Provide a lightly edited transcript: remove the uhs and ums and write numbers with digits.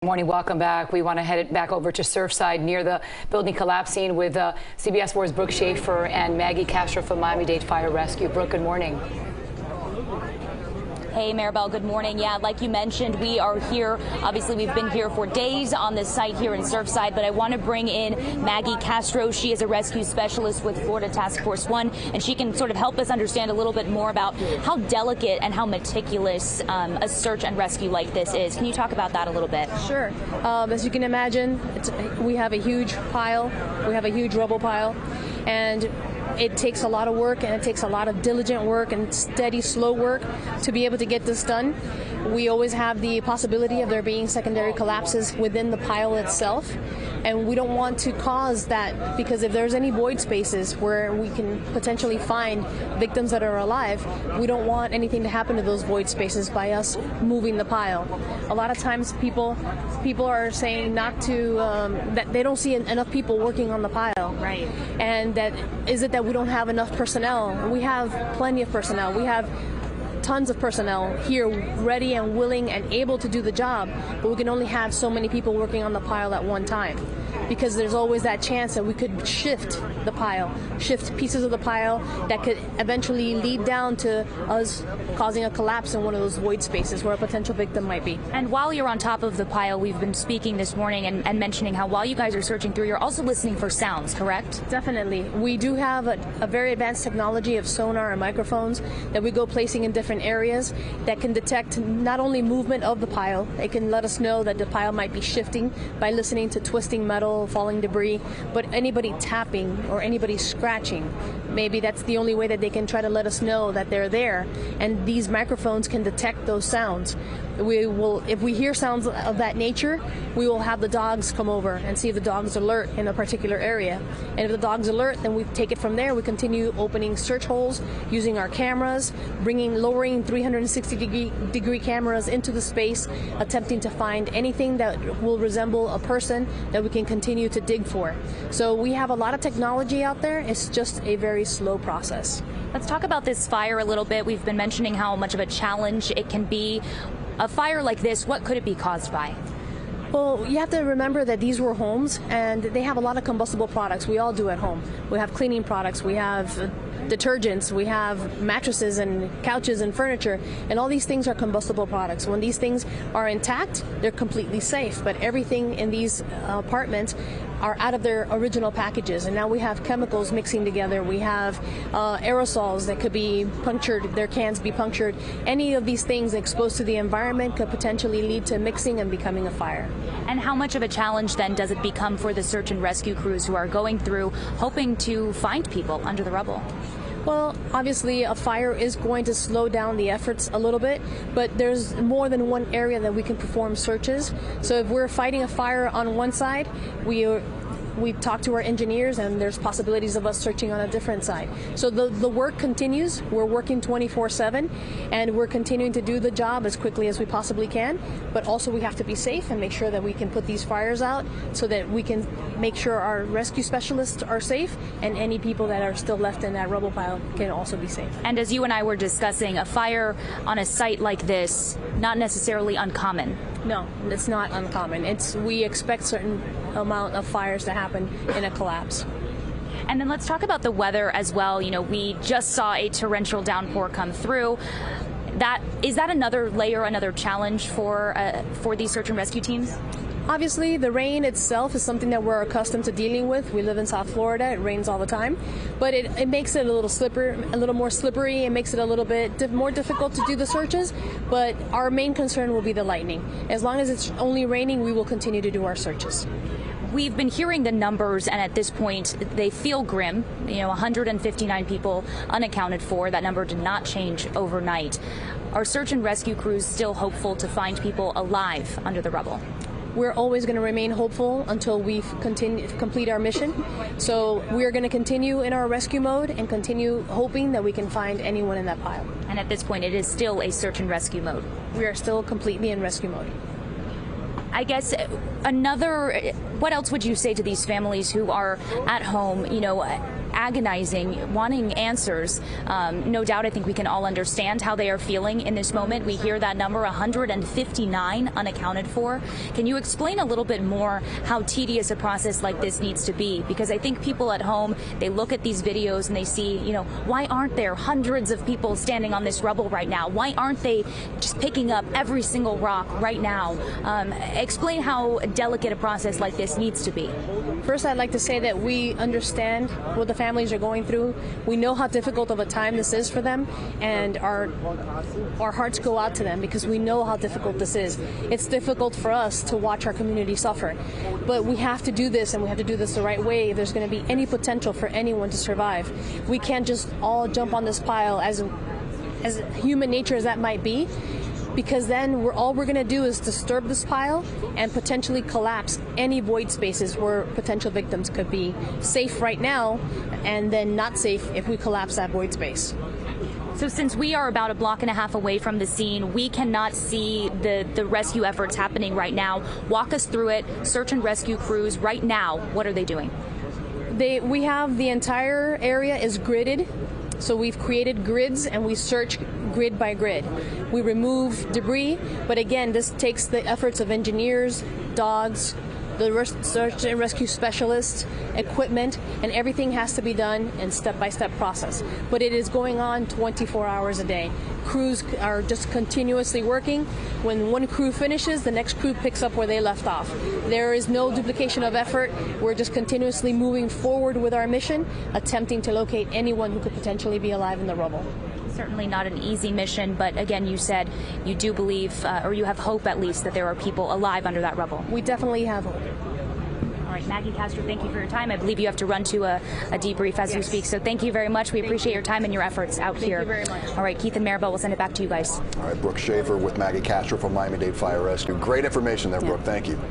Morning, welcome back. We want to head it back over to Surfside near the building collapsing with CBS 4's Brooke Schaefer and Maggie Castro from Miami-Dade Fire Rescue. Brooke, good morning. Hey, Maribel, good morning. Yeah, like you mentioned, we are here. Obviously, we've been here for days on this site here in Surfside, but I want to bring in Maggie Castro. She is a rescue specialist with Florida Task Force 1, and she can sort of help us understand a little bit more about how delicate and how meticulous a search and rescue like this is. Can you talk about that a little bit? Sure. As you can imagine, we have a huge pile. We have a huge rubble pile, and it takes a lot of work, and it takes a lot of diligent work and steady, slow work to be able to get this done. We always have the possibility of there being secondary collapses within the pile itself, and we don't want to cause that, because if there's any void spaces where we can potentially find victims that are alive, we don't want anything to happen to those void spaces by us moving the pile. A lot of times people are saying not to, that they don't see enough people working on the pile. Right. And that is it that we don't have enough personnel? We have plenty of personnel. We have tons of personnel here ready and willing and able to do the job, but we can only have so many people working on the pile at one time, because there's always that chance that we could shift the pile, shift pieces of the pile that could eventually lead down to us causing a collapse in one of those void spaces where a potential victim might be. And while you're on top of the pile, we've been speaking this morning and mentioning how while you guys are searching through, you're also listening for sounds, correct? Definitely. We do have a very advanced technology of sonar and microphones that we go placing in different areas that can detect not only movement of the pile, it can let us know that the pile might be shifting by listening to twisting metal, falling debris, but anybody tapping or anybody scratching, maybe that's the only way that they can try to let us know that they're there, and these microphones can detect those sounds. We will, if we hear sounds of that nature, we will have the dogs come over and see if the dog's alert in a particular area. And if the dog's alert, then we take it from there. We continue opening search holes using our cameras, lowering 360-degree cameras into the space, attempting to find anything that will resemble a person that we can continue to dig for. So we have a lot of technology out there. It's just a very slow process. Let's talk about this fire a little bit. We've been mentioning how much of a challenge it can be. A fire like this, what could it be caused by? Well, you have to remember that these were homes, and they have a lot of combustible products. We all do at home. We have cleaning products, we have detergents, we have mattresses and couches and furniture, and all these things are combustible products. When these things are intact, they're completely safe, but everything in these apartments are out of their original packages, and now we have chemicals mixing together. We have aerosols that could be punctured, their cans be punctured. Any of these things exposed to the environment could potentially lead to mixing and becoming a fire. And how much of a challenge then does it become for the search and rescue crews who are going through hoping to find people under the rubble? Well, obviously a fire is going to slow down the efforts a little bit, but there's more than one area that we can perform searches. So if we're fighting a fire on one side, we talk to our engineers, and there's possibilities of us searching on a different side. So the work continues. We're working 24/7, and we're continuing to do the job as quickly as we possibly can, but also we have to be safe and make sure that we can put these fires out so that we can make sure our rescue specialists are safe, and any people that are still left in that rubble pile can also be safe. And as you and I were discussing, a fire on a site like this, not necessarily uncommon. No, it's not uncommon. We expect certain amount of fires to happen in a collapse. And then let's talk about the weather as well. You know, we just saw a torrential downpour come through. Is that another layer, another challenge for these search and rescue teams? Obviously, the rain itself is something that we're accustomed to dealing with. We live in South Florida. It rains all the time. But it makes it a little more slippery. It makes it a little bit more difficult to do the searches. But our main concern will be the lightning. As long as it's only raining, we will continue to do our searches. We've been hearing the numbers, and at this point, they feel grim. 159 people unaccounted for. That number did not change overnight. Are search and rescue crews still hopeful to find people alive under the rubble? We're always going to remain hopeful until we complete our mission. So we're going to continue in our rescue mode and continue hoping that we can find anyone in that pile. And at this point, it is still a search and rescue mode. We are still completely in rescue mode. I guess what else would you say to these families who are at home, agonizing, wanting answers. No doubt, I think we can all understand how they are feeling in this moment. We hear that number, 159 unaccounted for. Can you explain a little bit more how tedious a process like this needs to be? Because I think people at home, they look at these videos and they see, why aren't there hundreds of people standing on this rubble right now? Why aren't they just picking up every single rock right now? Explain how delicate a process like this needs to be. First, I'd like to say that we understand what the families are going through. We know how difficult of a time this is for them, and our hearts go out to them because we know how difficult this is. It's difficult for us to watch our community suffer, but we have to do this, and we have to do this the right way if there's going to be any potential for anyone to survive. We can't just all jump on this pile, as human nature as that might be, because then all we're going to do is disturb this pile and potentially collapse any void spaces where potential victims could be safe right now, and then not safe if we collapse that void space. So since we are about a block and a half away from the scene, we cannot see the rescue efforts happening right now. Walk us through it. Search and rescue crews right now, what are they doing? We have the entire area is gridded. So we've created grids and we search grid by grid. We remove debris, but again, this takes the efforts of engineers, dogs, the search and rescue specialists, equipment, and everything has to be done in step-by-step process. But it is going on 24 hours a day. Crews are just continuously working. When one crew finishes, the next crew picks up where they left off. There is no duplication of effort. We're just continuously moving forward with our mission, attempting to locate anyone who could potentially be alive in the rubble. Certainly not an easy mission, but again, you said you do believe, or you have hope at least, that there are people alive under that rubble. We definitely have hope. All right, Maggie Castro, thank you for your time. I believe you have to run to a debrief as we speak, so thank you very much. We appreciate your time and your efforts out here. Thank you very much. All right, Keith and Maribel, we'll send it back to you guys. All right, Brooke Schaefer with Maggie Castro from Miami-Dade Fire Rescue. Great information there, Brooke. Thank you.